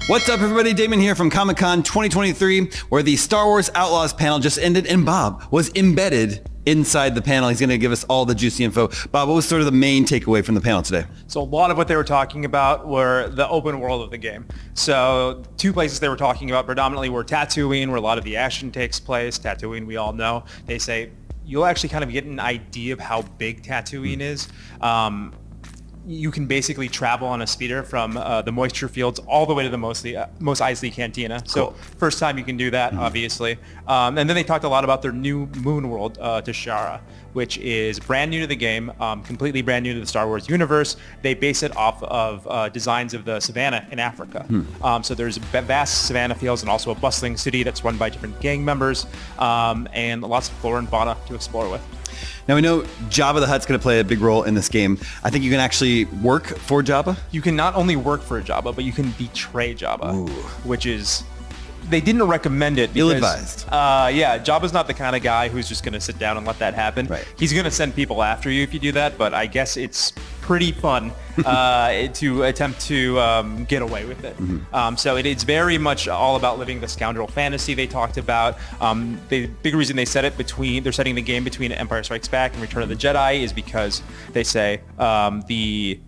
What's up, everybody? Damon here from Comic-Con 2023, where the Star Wars Outlaws panel just ended, and Bob was embedded inside the panel. He's going to give us all the juicy info. Bob, what was sort of the main takeaway from the panel today? So a lot of what they were talking about were the open world of the game. So two places they were talking about predominantly were Tatooine, where a lot of the action takes place. Tatooine, we all know. They say you'll actually kind of get an idea of how big Tatooine is. You can basically travel on a speeder from the moisture fields all the way to the Mos Eisley Cantina. So first time you can do that, obviously. And then they talked a lot about their new moon world, Toshara, which is brand new to the game, completely brand new to the Star Wars universe. They base it off of designs of the savannah in Africa. So there's vast savannah fields and also a bustling city that's run by different gang members, and lots of flora and fauna to explore with. Now we know Jabba the Hutt's going to play a big role in this game. I think you can actually work for Jabba. You can not only work for Jabba, but you can betray Jabba, Ooh. Which is... They didn't recommend it because... Ill-advised. Yeah, Jabba's not the kind of guy who's just going to sit down and let that happen. Right. He's going to send people after you if you do that, but I guess it's pretty fun to attempt to get away with it. So it's very much all about living the scoundrel fantasy they talked about. The big reason they set it they're setting the game between Empire Strikes Back and Return of the Jedi is because they say the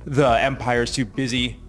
Empire's too busy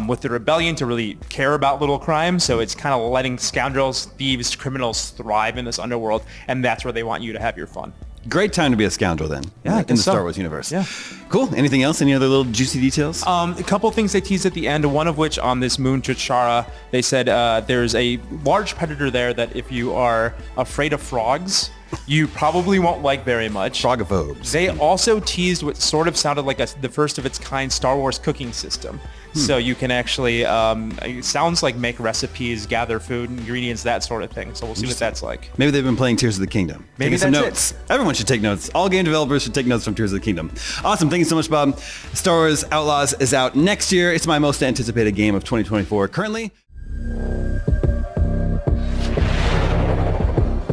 with the rebellion to really care about little crimes, so it's kind of letting scoundrels, thieves, criminals thrive in this underworld, and that's where they want you to have your fun. Great time to be a scoundrel then, Yeah, in the Star Wars universe. Yeah. Cool. Anything else? Any other little juicy details? A couple things they teased at the end, one of which on this moon Toshara, they said there's a large predator there that if you are afraid of frogs, you probably won't like very much. Frogophobes. They also teased what sort of sounded like the first of its kind Star Wars cooking system. So you can actually, it sounds like make recipes, gather food, ingredients, that sort of thing. So we'll see what that's like. Maybe they've been playing Tears of the Kingdom. Maybe Taking some that's notes. Everyone should take notes. All game developers should take notes from Tears of the Kingdom. Awesome. Thank you so much, Bob. Star Wars Outlaws is out next year. It's my most anticipated game of 2024 currently.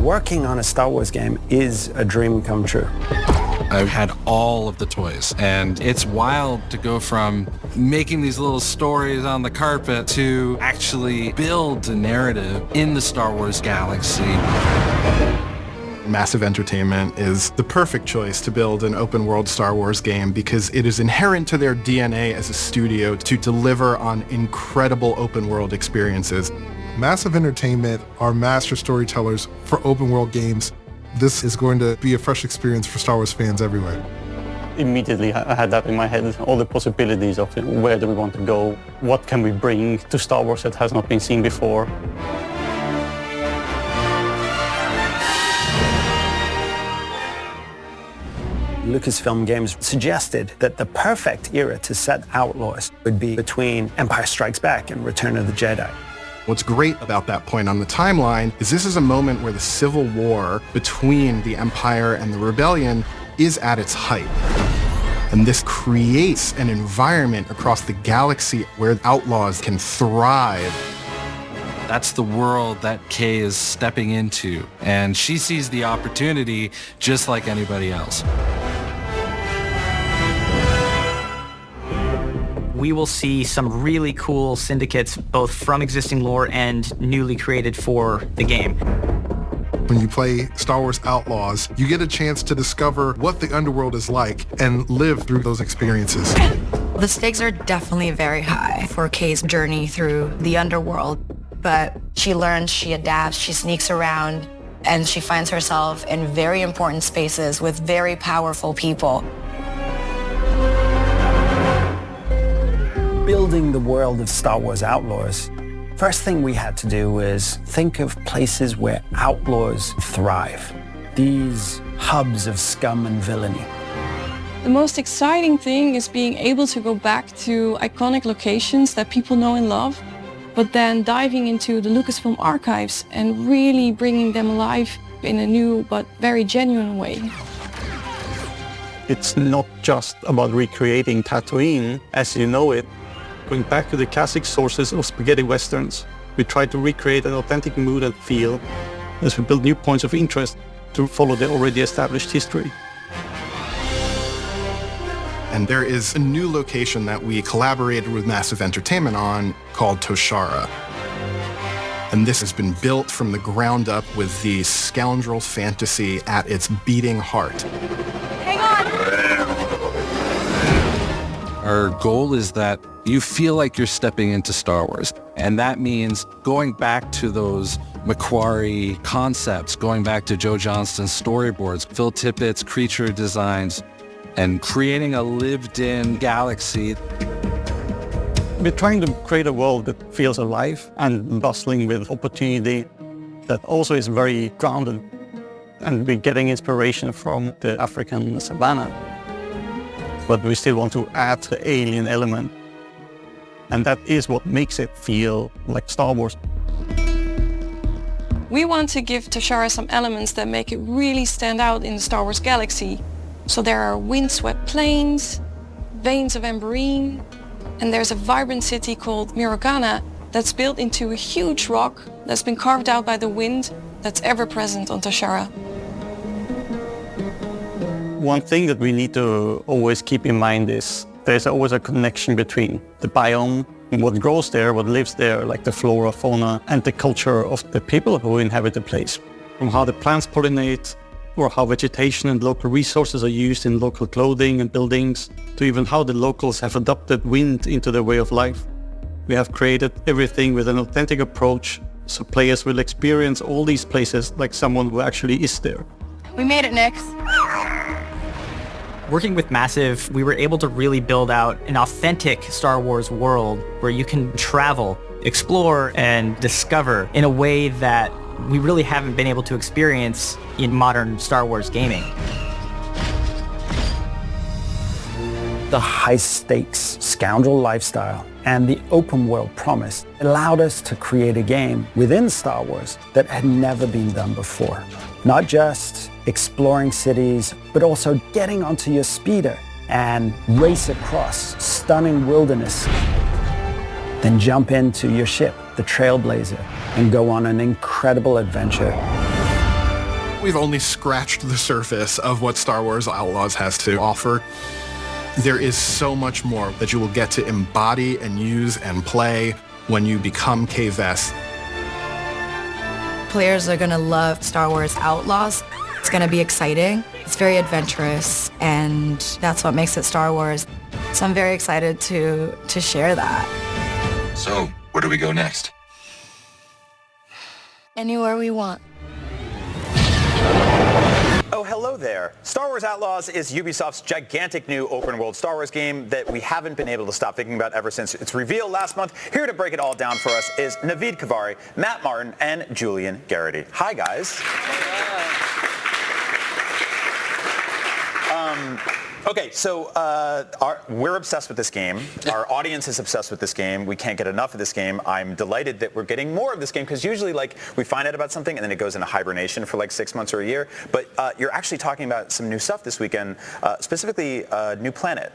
Working on a Star Wars game is a dream come true. I've had all of the toys, and it's wild to go from making these little stories on the carpet to actually build a narrative in the Star Wars galaxy. Massive Entertainment is the perfect choice to build an open-world Star Wars game because it is inherent to their DNA as a studio to deliver on incredible open-world experiences. Massive Entertainment are master storytellers for open-world games. This is going to be a fresh experience for Star Wars fans everywhere. Immediately I had that in my head, all the possibilities of where do we want to go, what can we bring to Star Wars that has not been seen before. Lucasfilm Games suggested that the perfect era to set Outlaws would be between Empire Strikes Back and Return of the Jedi. What's great about that point on the timeline is this is a moment where the civil war between the Empire and the Rebellion is at its height. And this creates an environment across the galaxy where outlaws can thrive. That's the world that Kay is stepping into, and she sees the opportunity just like anybody else. We will see some really cool syndicates, both from existing lore and newly created for the game. When you play Star Wars Outlaws, you get a chance to discover what the underworld is like and live through those experiences. The stakes are definitely very high for Kay's journey through the underworld, but she learns, she adapts, she sneaks around, and she finds herself in very important spaces with very powerful people. Building the world of Star Wars Outlaws, first thing we had to do was think of places where outlaws thrive. These hubs of scum and villainy. The most exciting thing is being able to go back to iconic locations that people know and love, but then diving into the Lucasfilm archives and really bringing them alive in a new but very genuine way. It's not just about recreating Tatooine as you know it. Going back to the classic sources of spaghetti westerns, we try to recreate an authentic mood and feel as we build new points of interest to follow the already established history. And there is a new location that we collaborated with Massive Entertainment on called Toshara. And this has been built from the ground up with the scoundrel fantasy at its beating heart. Hang on! Our goal is that you feel like you're stepping into Star Wars. And that means going back to those Macquarie concepts, going back to Joe Johnston's storyboards, Phil Tippett's creature designs, and creating a lived-in galaxy. We're trying to create a world that feels alive and bustling with opportunity, that also is very grounded. And we're getting inspiration from the African savannah. But we still want to add the alien element. And that is what makes it feel like Star Wars. We want to give Toshara some elements that make it really stand out in the Star Wars galaxy. So there are windswept plains, veins of amberine, and there's a vibrant city called Mirogana that's built into a huge rock that's been carved out by the wind that's ever present on Toshara. One thing that we need to always keep in mind is there's always a connection between the biome, what grows there, what lives there, like the flora, fauna, and the culture of the people who inhabit the place. From how the plants pollinate, or how vegetation and local resources are used in local clothing and buildings, to even how the locals have adopted wind into their way of life. We have created everything with an authentic approach, so players will experience all these places like someone who actually is there. We made it, Nix. Working with Massive, we were able to really build out an authentic Star Wars world where you can travel, explore, and discover in a way that we really haven't been able to experience in modern Star Wars gaming. The high-stakes scoundrel lifestyle and the open world promise allowed us to create a game within Star Wars that had never been done before. Not just exploring cities, but also getting onto your speeder and race across stunning wilderness. Then jump into your ship, the Trailblazer, and go on an incredible adventure. We've only scratched the surface of what Star Wars Outlaws has to offer. There is so much more that you will get to embody and use and play when you become K-Vess. Players are gonna love Star Wars Outlaws. It's gonna be exciting. It's very adventurous, and that's what makes it Star Wars. So I'm very excited to share that. So, where do we go next? Anywhere we want. Oh, hello there. Star Wars Outlaws is Ubisoft's gigantic new open-world Star Wars game that we haven't been able to stop thinking about ever since its reveal last month. Here to break it all down for us is Naveed Kavari, Matt Martin, and Julian Garrity. Hi, guys. Okay, so we're obsessed with this game. Our audience is obsessed with this game. We can't get enough of this game. I'm delighted that we're getting more of this game because usually, like, we find out about something and then it goes into hibernation for like 6 months or a year. But you're actually talking about some new stuff this weekend, specifically New Planet.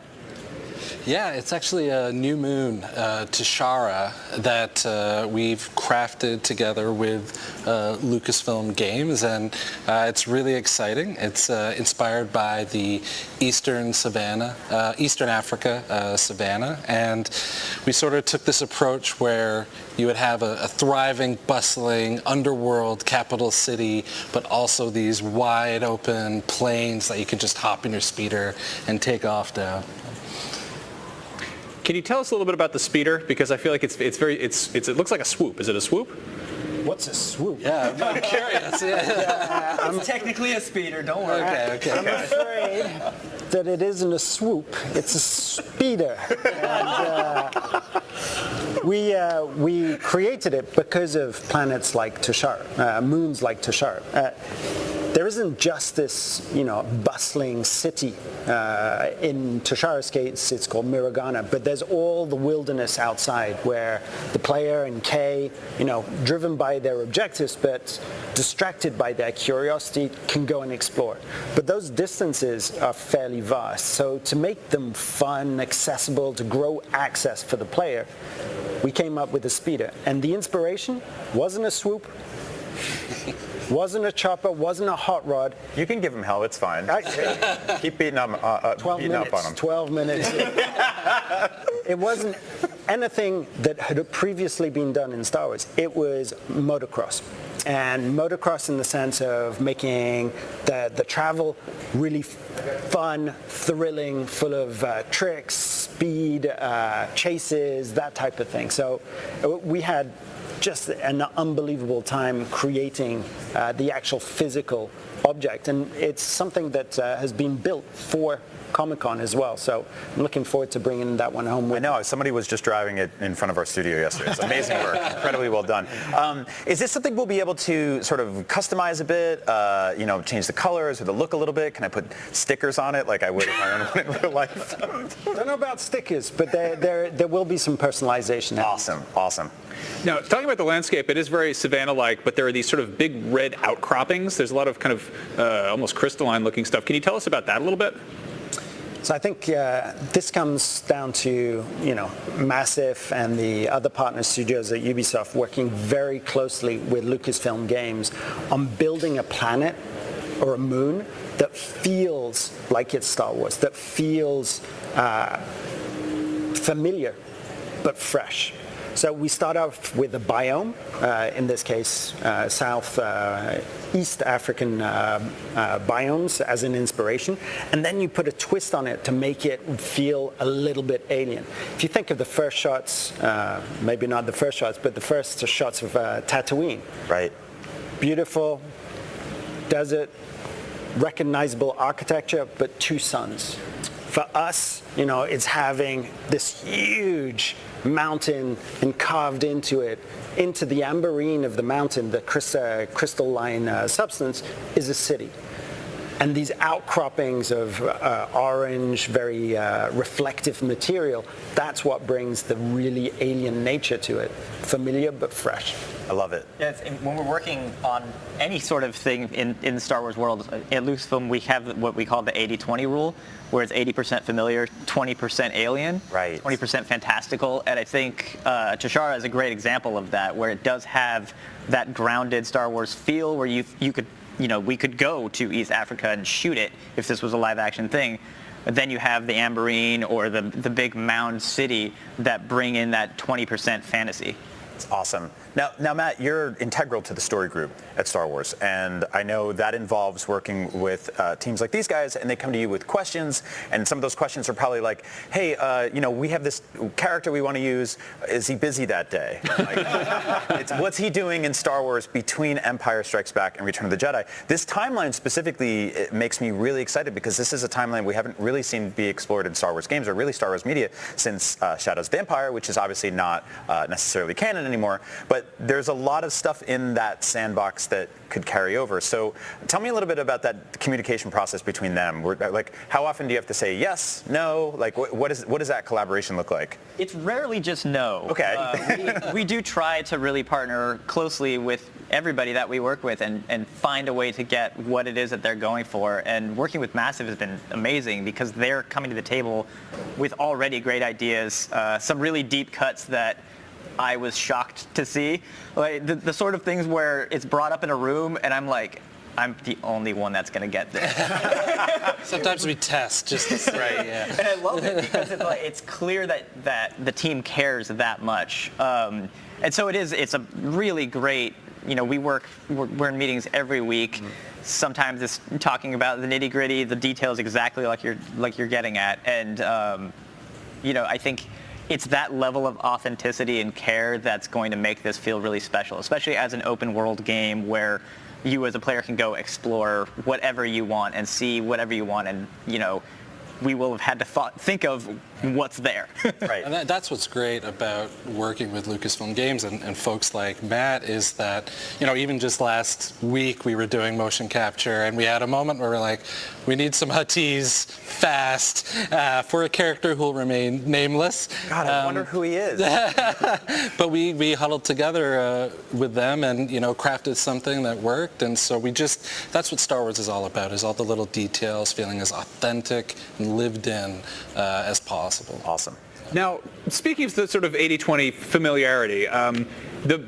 Yeah, it's actually a new moon, Toshara, that we've crafted together with Lucasfilm Games, and it's really exciting. It's inspired by the Eastern Africa savannah, and we sort of took this approach where you would have a thriving, bustling underworld capital city, but also these wide open plains that you could just hop in your speeder and take off down. Can you tell us a little bit about the speeder? Because I feel like it looks like a swoop. Is it a swoop? What's a swoop? Yeah, I'm curious. I'm technically a speeder, don't worry. Okay. I'm afraid that it isn't a swoop, it's a speeder. And, we created it because of planets like Toshara, moons like Toshara. There isn't just this, bustling city. In Toshara's case, it's called Mirogana, but there's all the wilderness outside where the player and Kay, driven by their objectives but distracted by their curiosity, can go and explore. But those distances are fairly vast, so to make them fun, accessible, to grow access for the player, we came up with a speeder. And the inspiration wasn't a swoop. Wasn't a chopper, wasn't a hot rod. You can give him hell, it's fine. Keep beating up on him. 12 minutes. It wasn't anything that had previously been done in Star Wars. It was motocross. And motocross in the sense of making the travel really fun, thrilling, full of tricks, speed, chases, that type of thing. So we had just an unbelievable time creating the actual physical object. And it's something that has been built for Comic-Con as well. So I'm looking forward to bringing that one home. I know. Somebody was just driving it in front of our studio yesterday. It's amazing work. Incredibly well done. Is this something we'll be able to sort of customize a bit, change the colors or the look a little bit? Can I put stickers on it like I would if I owned one in real life? Don't know about stickers, but there will be some personalization. Awesome. Now, talking about the landscape, it is very Savannah-like, but there are these sort of big red outcroppings. There's a lot of kind of almost crystalline-looking stuff. Can you tell us about that a little bit? So I think this comes down to, Massive and the other partner studios at Ubisoft working very closely with Lucasfilm Games on building a planet or a moon that feels like it's Star Wars, that feels familiar but fresh. So we start off with a biome, in this case, East African biomes as an inspiration, and then you put a twist on it to make it feel a little bit alien. If you think of the first shots, maybe not the first shots, but the first shots of Tatooine. Right. Beautiful desert, recognizable architecture, but two suns. For us, it's having this huge mountain and carved into it, into the amberine of the mountain, the crystalline substance, is a city. And these outcroppings of orange, very reflective material, that's what brings the really alien nature to it. Familiar but fresh. I love it. Yeah, when we're working on any sort of thing in the Star Wars world, at Lucasfilm we have what we call the 80-20 rule, where it's 80% familiar, 20% alien, right. 20% fantastical. And I think Toshara is a great example of that, where it does have that grounded Star Wars feel where you could, we could go to East Africa and shoot it if this was a live action thing. But then you have the amberine or the big mound city that bring in that 20% fantasy. It's awesome. Now, Matt, you're integral to the story group at Star Wars, and I know that involves working with teams like these guys, and they come to you with questions, and some of those questions are probably like, hey, we have this character we want to use. Is he busy that day? Like, what's he doing in Star Wars between Empire Strikes Back and Return of the Jedi? This timeline specifically, it makes me really excited because this is a timeline we haven't really seen be explored in Star Wars games or really Star Wars media since Shadows of the Empire, which is obviously not necessarily canon anymore, but there's a lot of stuff in that sandbox that could carry over. So tell me a little bit about that communication process between them. Like, how often do you have to say yes, no? Like, what does that collaboration look like? It's rarely just no. Okay. We do try to really partner closely with everybody that we work with and find a way to get what it is that they're going for. And working with Massive has been amazing because they're coming to the table with already great ideas, some really deep cuts that I was shocked to see. Like the sort of things where it's brought up in a room and I'm like, I'm the only one that's going to get this. Sometimes we test just to see. Right, yeah. And I love it because it's clear that the team cares that much. And so it's a really great, we're in meetings every week. Mm-hmm. Sometimes it's talking about the nitty gritty, the details exactly like you're getting at. And, I think it's that level of authenticity and care that's going to make this feel really special, especially as an open world game where you as a player can go explore whatever you want and see whatever you want, and we will have had to think of what's there. Right. And that's what's great about working with Lucasfilm Games and folks like Matt is that, even just last week we were doing motion capture and we had a moment where we're like, we need some Huttese fast for a character who will remain nameless. God, I wonder who he is. But we huddled together with them and, crafted something that worked. And so that's what Star Wars is all about, is all the little details, feeling as authentic and lived in as possible. Awesome. Now, speaking of the sort of 80-20 familiarity, the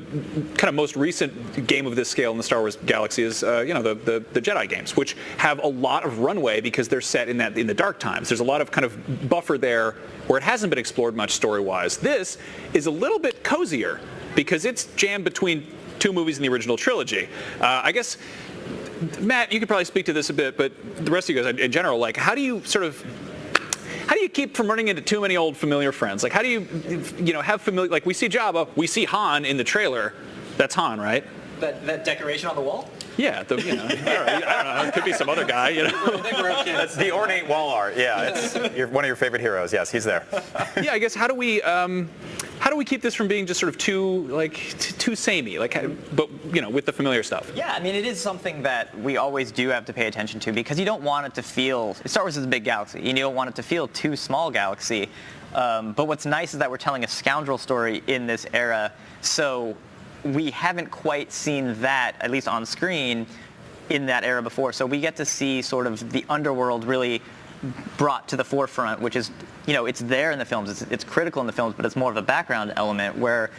kind of most recent game of this scale in the Star Wars galaxy is, the Jedi games, which have a lot of runway because they're set in the dark times. There's a lot of kind of buffer there where it hasn't been explored much story-wise. This is a little bit cozier because it's jammed between two movies in the original trilogy. I guess, Matt, you could probably speak to this a bit, but the rest of you guys in general, like, how do you keep from running into too many old familiar friends? Like, how do you have familiar, like, we see Jabba, we see Han in the trailer. That's Han, right? That decoration on the wall? Yeah, I don't know. It could be some other guy, That's the ornate wall art. Yeah, it's one of your favorite heroes. Yes, he's there. Yeah, I guess how do we keep this from being just sort of too samey, but with the familiar stuff? Yeah, I mean, it is something that we always do have to pay attention to because you don't want it to feel. Star Wars is a big galaxy. You don't want it to feel too small galaxy. But what's nice is that we're telling a scoundrel story in this era, so we haven't quite seen that, at least on screen, in that era before. So we get to see sort of the underworld really brought to the forefront, which is, it's there in the films. It's critical in the films, but it's more of a background element where,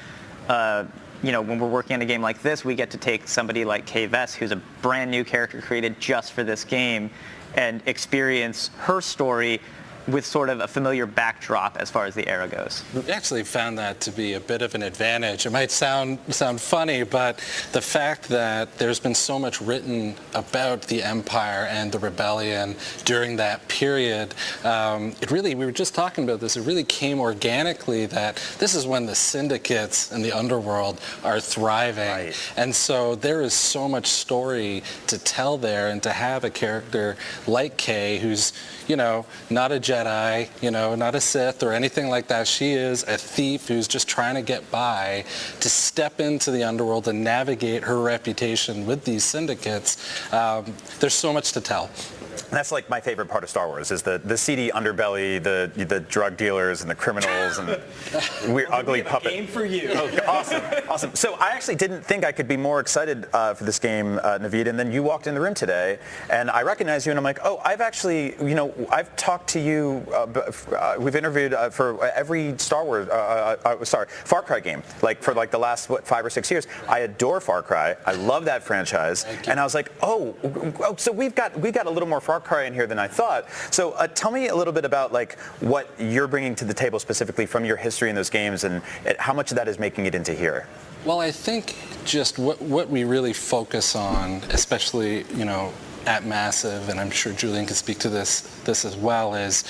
when we're working on a game like this, we get to take somebody like Kay Vess, who's a brand new character created just for this game, and experience her story with sort of a familiar backdrop as far as the era goes. We actually found that to be a bit of an advantage. It might sound funny, but the fact that there's been so much written about the Empire and the Rebellion during that period, we were just talking about this, it really came organically that this is when the syndicates and the underworld are thriving. Right. And so there is so much story to tell there, and to have a character like Kay, who's, not a Jedi, not a Sith or anything like that. She is a thief who's just trying to get by, to step into the underworld and navigate her reputation with these syndicates. There's so much to tell. That's like my favorite part of Star Wars is the seedy underbelly, the drug dealers and the criminals and weird ugly puppet. Game for you. Oh, awesome. So I actually didn't think I could be more excited for this game, Naveed, and then you walked in the room today and I recognized you and I'm like, oh, I've actually, I've talked to you, we've interviewed for every Star Wars, Far Cry game, for the last, 5 or 6 years. I adore Far Cry. I love that franchise. And I was like, oh, so we've got a little more Far Cry in here than I thought. So tell me a little bit about what you're bringing to the table specifically from your history in those games and how much of that is making it into here. Well, I think just what we really focus on, especially, at Massive, and I'm sure Julian can speak to this as well, is,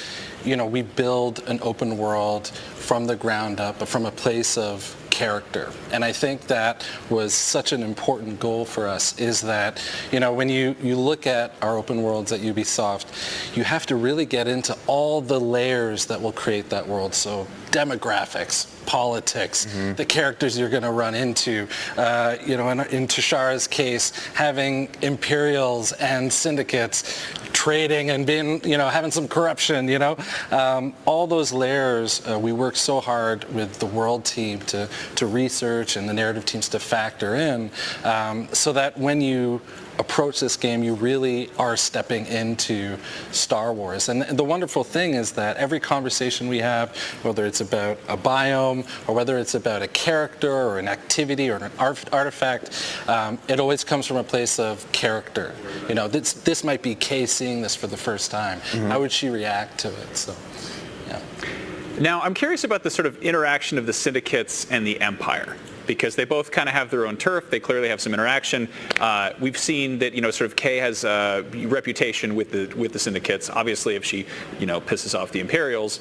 we build an open world from the ground up, but from a place of character. And I think that was such an important goal for us, is that, when you look at our open worlds at Ubisoft, you have to really get into all the layers that will create that world. So demographics, politics, the characters you're going to run into, in Toshara's case, having Imperials and syndicates trading and being, having some corruption, all those layers, we work so hard with the world team to research and the narrative teams to factor in, so that when you approach this game, you really are stepping into Star Wars. And the wonderful thing is that every conversation we have, whether it's about a biome or whether it's about a character or an activity or an artifact, it always comes from a place of character. This might be Kay seeing this for the first time. How would she react to it? So, yeah. Now, I'm curious about the sort of interaction of the syndicates and the Empire, because they both kind of have their own turf. They clearly have some interaction. We've seen that, sort of Kay has a reputation with the syndicates. Obviously, if she, pisses off the Imperials,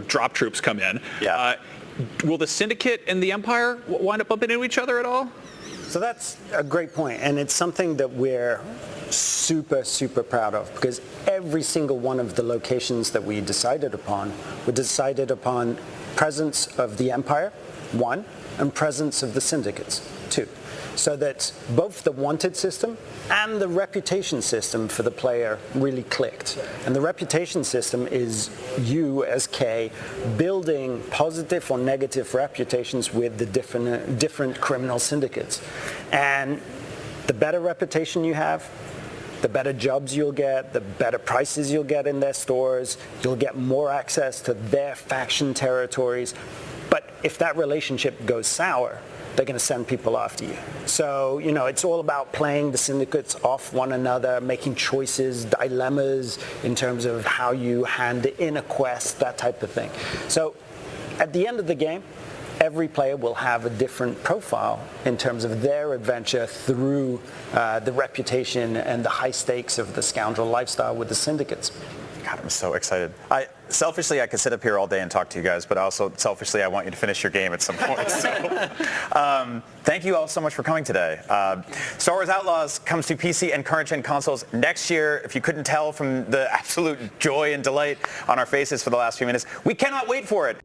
drop troops come in. Yeah. Will the syndicate and the Empire wind up bumping into each other at all? So that's a great point, and it's something that we're super, super proud of, because every single one of the locations that we decided upon presence of the Empire, 1, and presence of the syndicates, 2. So that both the wanted system and the reputation system for the player really clicked. And the reputation system is you as Kay building positive or negative reputations with the different criminal syndicates. And the better reputation you have, the better jobs you'll get, the better prices you'll get in their stores. You'll get more access to their faction territories. But if that relationship goes sour, they're going to send people after you. So, it's all about playing the syndicates off one another, making choices, dilemmas in terms of how you hand in a quest, that type of thing. So at the end of the game, every player will have a different profile in terms of their adventure through the reputation and the high stakes of the scoundrel lifestyle with the syndicates. God, I'm so excited. Selfishly, I could sit up here all day and talk to you guys, but also selfishly, I want you to finish your game at some point. So, thank you all so much for coming today. Star Wars Outlaws comes to PC and current-gen consoles next year. If you couldn't tell from the absolute joy and delight on our faces for the last few minutes, we cannot wait for it.